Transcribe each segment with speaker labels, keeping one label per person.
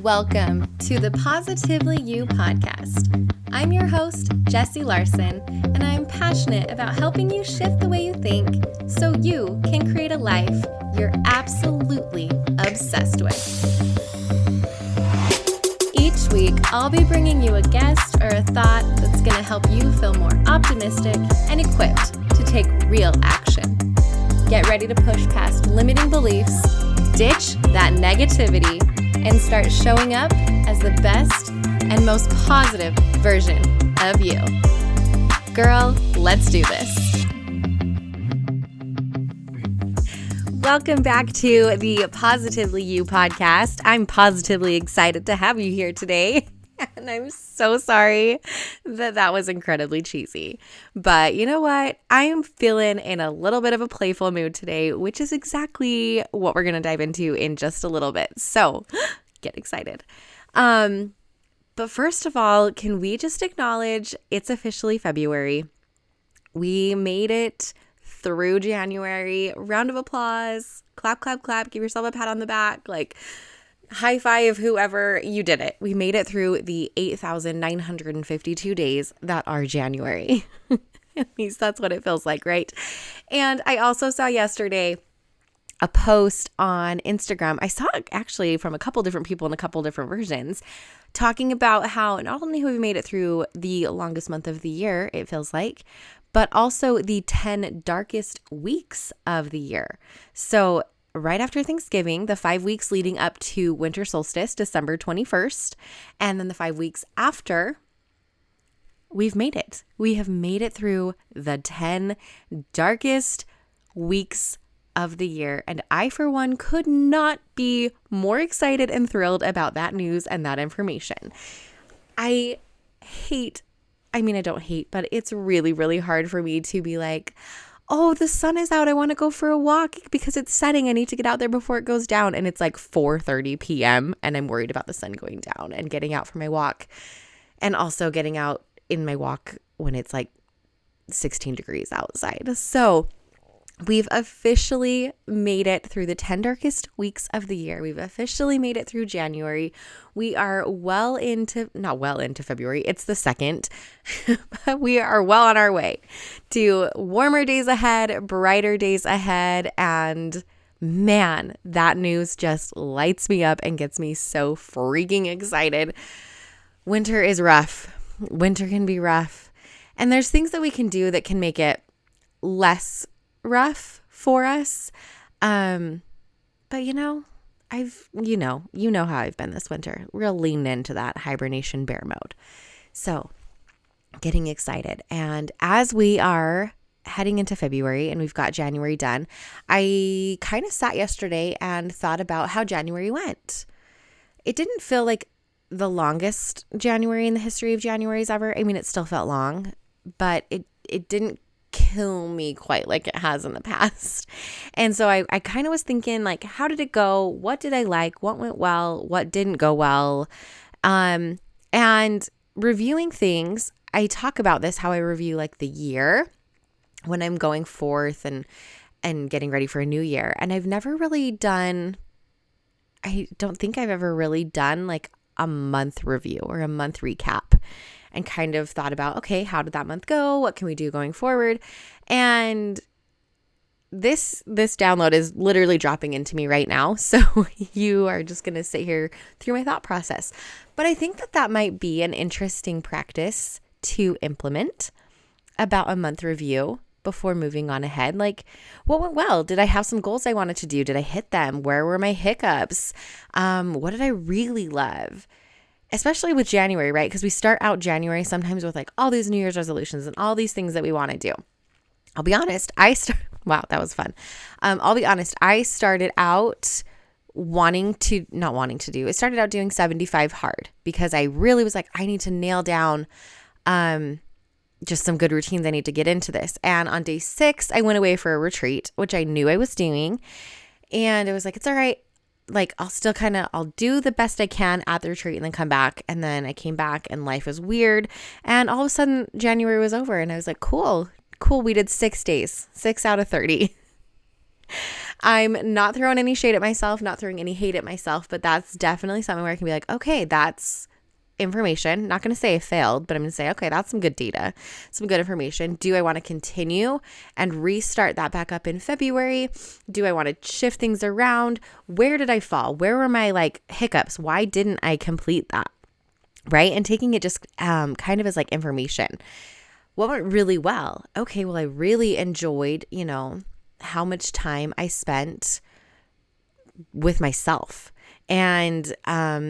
Speaker 1: Welcome to the Positively You podcast. I'm your host, Jessie Larson, and I'm passionate about helping you shift the way you think so you can create a life you're absolutely obsessed with. Each week, I'll be bringing you a guest or a thought that's going to help you feel more optimistic and equipped to take real action. Get ready to push past limiting beliefs, ditch that negativity, and start showing up as the best and most positive version of you. Girl, let's do this. Welcome back to the Positively You podcast. I'm positively excited to have you here today. And I'm so sorry that was incredibly cheesy. But you know what? I'm feeling in a little bit of a playful mood today, which is exactly what we're going to dive into in just a little bit. So get excited. But first of all, can we just acknowledge it's officially February? We made it through January. Round of applause. Clap, clap, clap. Give yourself a pat on the back. High five whoever, you did it. We made it through the 8,952 days that are January. At least that's what it feels like, right? And I also saw yesterday a post on Instagram. I saw it actually from a couple different people in a couple different versions talking about how not only have we made it through the longest month of the year, it feels like, but also the 10 darkest weeks of the year. So right after Thanksgiving, the 5 weeks leading up to winter solstice, December 21st, and then the 5 weeks after, we've made it. We have made it through the 10 darkest weeks of the year. And I, for one, could not be more excited and thrilled about that news and that information. I don't hate, but it's really, really hard for me to be like, oh, the sun is out. I want to go for a walk because it's setting. I need to get out there before it goes down. And it's like 4:30 p.m. and I'm worried about the sun going down and getting out for my walk. And also getting out in my walk when it's like 16 degrees outside. So we've officially made it through the 10 darkest weeks of the year. We've officially made it through January. We are not well into February. It's the 2nd, but we are well on our way to warmer days ahead, brighter days ahead. And man, that news just lights me up and gets me so freaking excited. Winter is rough. Winter can be rough. And there's things that we can do that can make it less rough for us. But you know how I've been this winter. Real lean into that hibernation bear mode. So getting excited. And as we are heading into February and we've got January done, I kind of sat yesterday and thought about how January went. It didn't feel like the longest January in the history of Januaries ever. I mean, it still felt long, but it didn't kill me quite like it has in the past. And so I kind of was thinking, like, how did it go? What did I like? What went well? What didn't go well? And reviewing things, I talk about this, how I review like the year when I'm going forth and getting ready for a new year. And I don't think I've ever really done like a month review or a month recap. And kind of thought about, okay, how did that month go? What can we do going forward? And this download is literally dropping into me right now. So you are just going to sit here through my thought process. But I think that might be an interesting practice to implement about a month review before moving on ahead. Like, what went well? Did I have some goals I wanted to do? Did I hit them? Where were my hiccups? What did I really love? Especially with January, right? Because we start out January sometimes with like all these New Year's resolutions and all these things that we want to do. I'll be honest, wow, that was fun. I'll be honest, I started out I started out doing 75 hard because I really was like, I need to nail down just some good routines. I need to get into this. And on day 6, I went away for a retreat, which I knew I was doing. And it was like, it's all right. Like, I'll do the best I can at the retreat and then come back. And then I came back and life was weird. And all of a sudden January was over and I was like, cool. We did 6 days, 6 out of 30. I'm not throwing any shade at myself, not throwing any hate at myself, but that's definitely something where I can be like, okay, that's information. Not going to say I failed, but I'm going to say, okay, that's some good data, some good information. Do I want to continue and restart that back up in February? Do I want to shift things around? Where did I fall? Where were my like hiccups? Why didn't I complete that? Right? And taking it just kind of as like information. What went really well? Okay, well, I really enjoyed, how much time I spent with myself and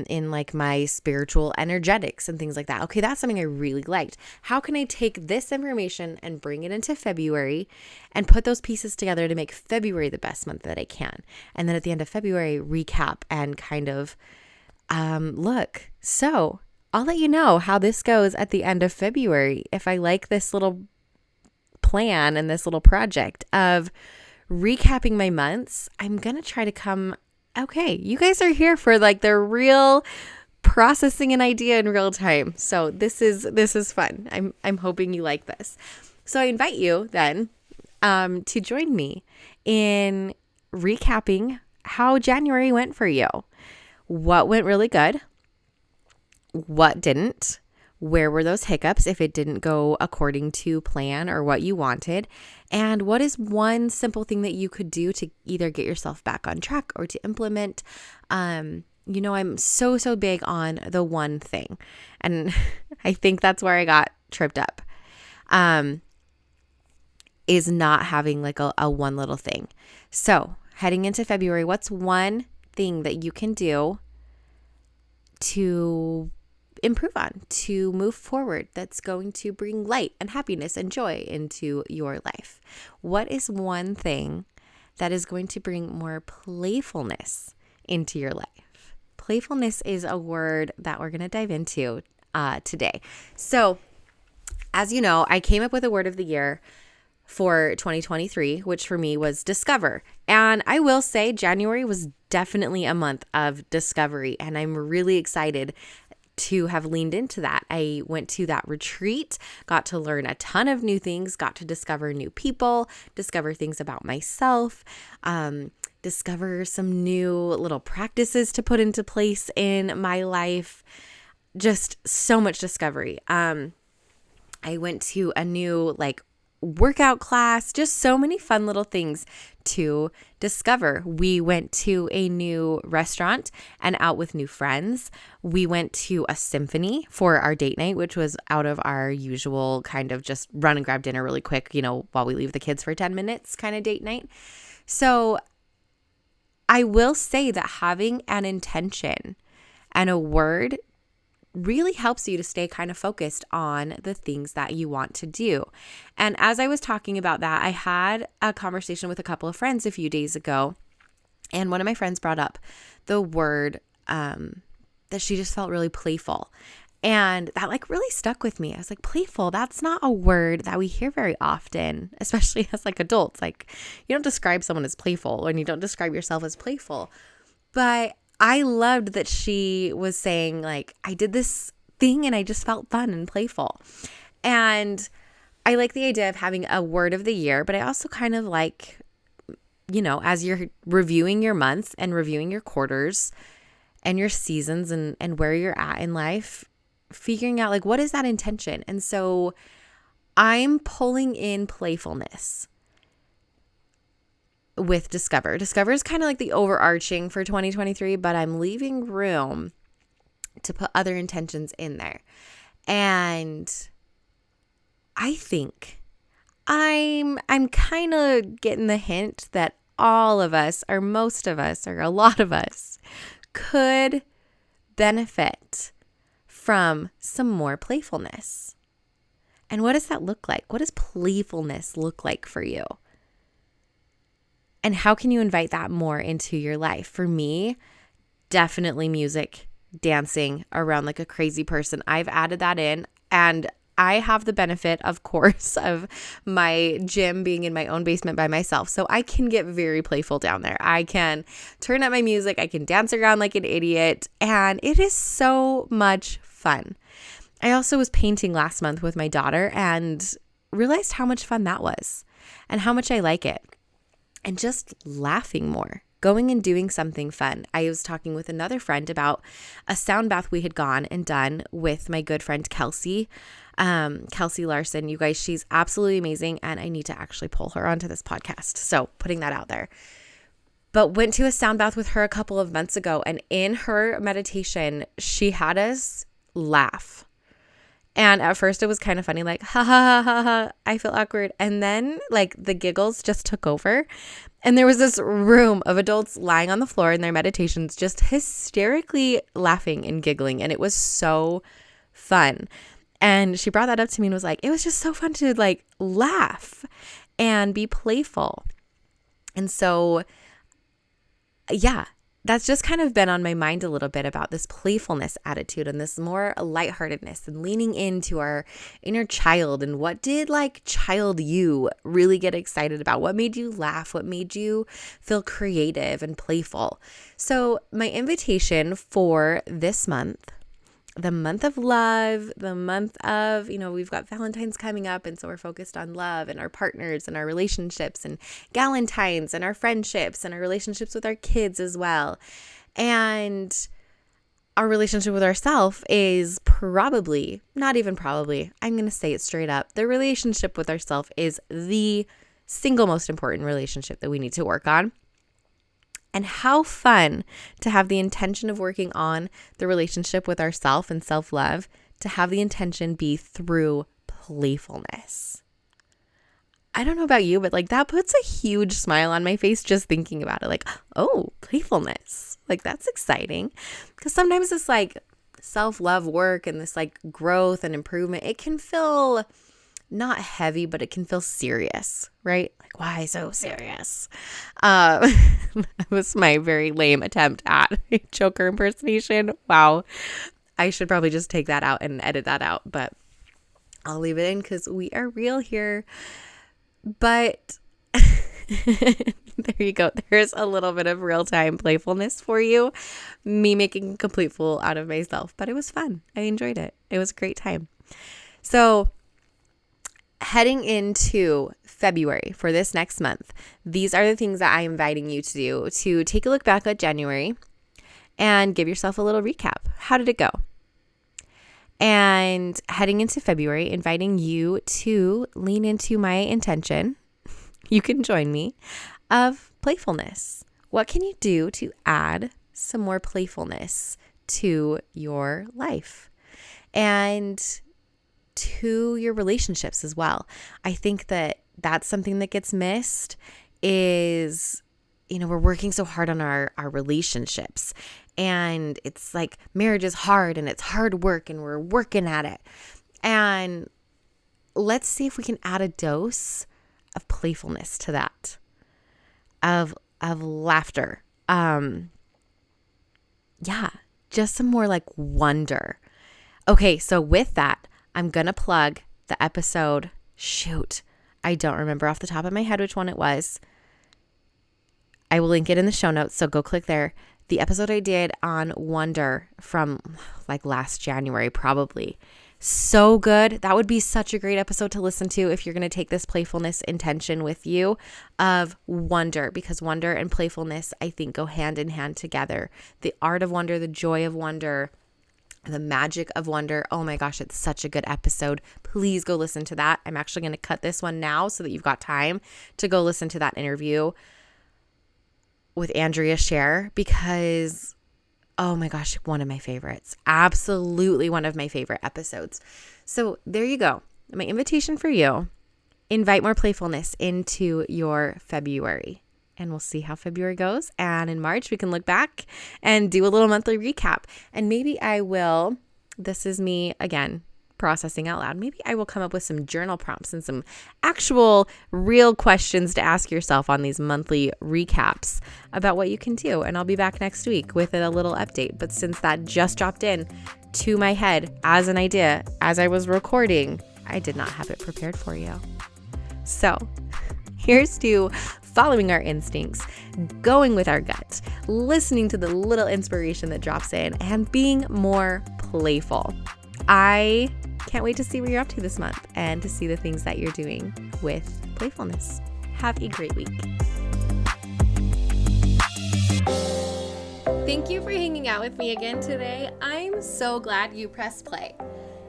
Speaker 1: in like my spiritual energetics and things like that. Okay, that's something I really liked. How can I take this information and bring it into February and put those pieces together to make February the best month that I can? And then at the end of February, recap and kind of look. So I'll let you know how this goes at the end of February. If I like this little plan and this little project of recapping my months, I'm going to try to come, okay, you guys are here for like the real processing an idea in real time. So this is fun. I'm hoping you like this. So I invite you then to join me in recapping how January went for you. What went really good? What didn't? Where were those hiccups if it didn't go according to plan or what you wanted? And what is one simple thing that you could do to either get yourself back on track or to implement? I'm so big on the one thing. And I think that's where I got tripped up. Is not having like a one little thing. So heading into February, what's one thing that you can do to improve on, to move forward, that's going to bring light and happiness and joy into your life? What is one thing that is going to bring more playfulness into your life? Playfulness is a word that we're going to dive into today. So, as you know, I came up with a word of the year for 2023, which for me was discover. And I will say January was definitely a month of discovery, and I'm really excited to have leaned into that. I went to that retreat, got to learn a ton of new things, got to discover new people, discover things about myself, discover some new little practices to put into place in my life. Just so much discovery. I went to a new workout class, just so many fun little things to discover. We went to a new restaurant and out with new friends. We went to a symphony for our date night, which was out of our usual kind of just run and grab dinner really quick, while we leave the kids for 10 minutes kind of date night. So I will say that having an intention and a word really helps you to stay kind of focused on the things that you want to do. And as I was talking about that, I had a conversation with a couple of friends a few days ago, and one of my friends brought up the word that she just felt really playful. And that really stuck with me. I was like, playful, that's not a word that we hear very often, especially as adults. You don't describe someone as playful, and you don't describe yourself as playful. But I loved that she was saying I did this thing and I just felt fun and playful. And I like the idea of having a word of the year, but I also kind of as you're reviewing your months and reviewing your quarters and your seasons and where you're at in life, figuring out what is that intention? And so I'm pulling in playfulness with discover. Discover is kind of the overarching for 2023, but I'm leaving room to put other intentions in there. And I think I'm kind of getting the hint that all of us, or most of us, or a lot of us could benefit from some more playfulness. And what does that look like? What does playfulness look like for you? And how can you invite that more into your life? For me, definitely music, dancing around like a crazy person. I've added that in, and I have the benefit, of course, of my gym being in my own basement by myself. So I can get very playful down there. I can turn up my music. I can dance around like an idiot, and it is so much fun. I also was painting last month with my daughter and realized how much fun that was and how much I like it. and just laughing more, going and doing something fun. I was talking with another friend about a sound bath we had gone and done with my good friend Kelsey Larson. You guys, she's absolutely amazing, and I need to actually pull her onto this podcast. So putting that out there. But went to a sound bath with her a couple of months ago, and in her meditation, she had us laugh. And at first it was kind of funny, like, ha ha ha ha ha, I feel awkward. And then like the giggles just took over. And there was this room of adults lying on the floor in their meditations, just hysterically laughing and giggling. And it was so fun. And she brought that up to me and was like, it was just so fun to like laugh and be playful. And so, yeah, that's just kind of been on my mind a little bit about this playfulness attitude and this more lightheartedness and leaning into our inner child. And what did like child you really get excited about? What made you laugh? What made you feel creative and playful? So my invitation for this month, the month of love, the month of, we've got Valentine's coming up. And so we're focused on love and our partners and our relationships and Galentine's and our friendships and our relationships with our kids as well. And our relationship with ourselves is probably, not even probably, I'm going to say it straight up. The relationship with ourselves is the single most important relationship that we need to work on. And how fun to have the intention of working on the relationship with ourself and self-love, to have the intention be through playfulness. I don't know about you, but like that puts a huge smile on my face just thinking about it. Like, oh, playfulness. Like that's exciting. Because sometimes this like self-love work and this like growth and improvement, it can feel not heavy, but it can feel serious, right? Like, why so serious? That was my very lame attempt at a Joker impersonation. Wow. I should probably just take that out and edit that out, but I'll leave it in because we are real here. But there you go. There's a little bit of real-time playfulness for you. Me making a complete fool out of myself, but it was fun. I enjoyed it. It was a great time. So heading into February for this next month, these are the things that I'm inviting you to do, to take a look back at January and give yourself a little recap. How did it go? And heading into February, inviting you to lean into my intention, you can join me, of playfulness. What can you do to add some more playfulness to your life? And to your relationships as well. I think that that's something that gets missed is, we're working so hard on our relationships, and it's like marriage is hard and it's hard work and we're working at it. And let's see if we can add a dose of playfulness to that, of laughter. Just some more like wonder. Okay, so with that, I'm going to plug the episode. Shoot, I don't remember off the top of my head which one it was. I will link it in the show notes, so go click there. The episode I did on wonder from like last January, probably. So good. That would be such a great episode to listen to if you're going to take this playfulness intention with you of wonder, because wonder and playfulness, I think, go hand in hand together. The art of wonder, the joy of wonder, the magic of wonder. Oh my gosh, it's such a good episode. Please go listen to that. I'm actually going to cut this one now so that you've got time to go listen to that interview with Andrea Scher, because, oh my gosh, one of my favorites. Absolutely one of my favorite episodes. So there you go. My invitation for you, invite more playfulness into your February. And we'll see how February goes. And in March, we can look back and do a little monthly recap. And maybe I will, this is me again, processing out loud. Maybe I will come up with some journal prompts and some actual real questions to ask yourself on these monthly recaps about what you can do. And I'll be back next week with a little update. But since that just dropped in to my head as an idea, as I was recording, I did not have it prepared for you. So here's to following our instincts, going with our gut, listening to the little inspiration that drops in, and being more playful. I can't wait to see what you're up to this month and to see the things that you're doing with playfulness. Have a great week. Thank you for hanging out with me again today. I'm so glad you pressed play.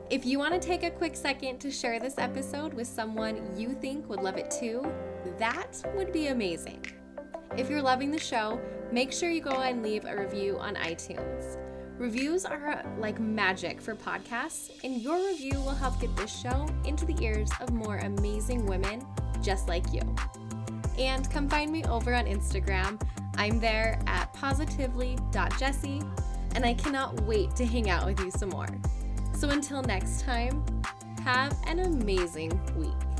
Speaker 1: If you want to take a quick second to share this episode with someone you think would love it too, that would be amazing. If you're loving the show, make sure you go and leave a review on iTunes. Reviews are like magic for podcasts, and your review will help get this show into the ears of more amazing women just like you. And come find me over on Instagram. I'm there at positively.jessie, and I cannot wait to hang out with you some more. So until next time, have an amazing week.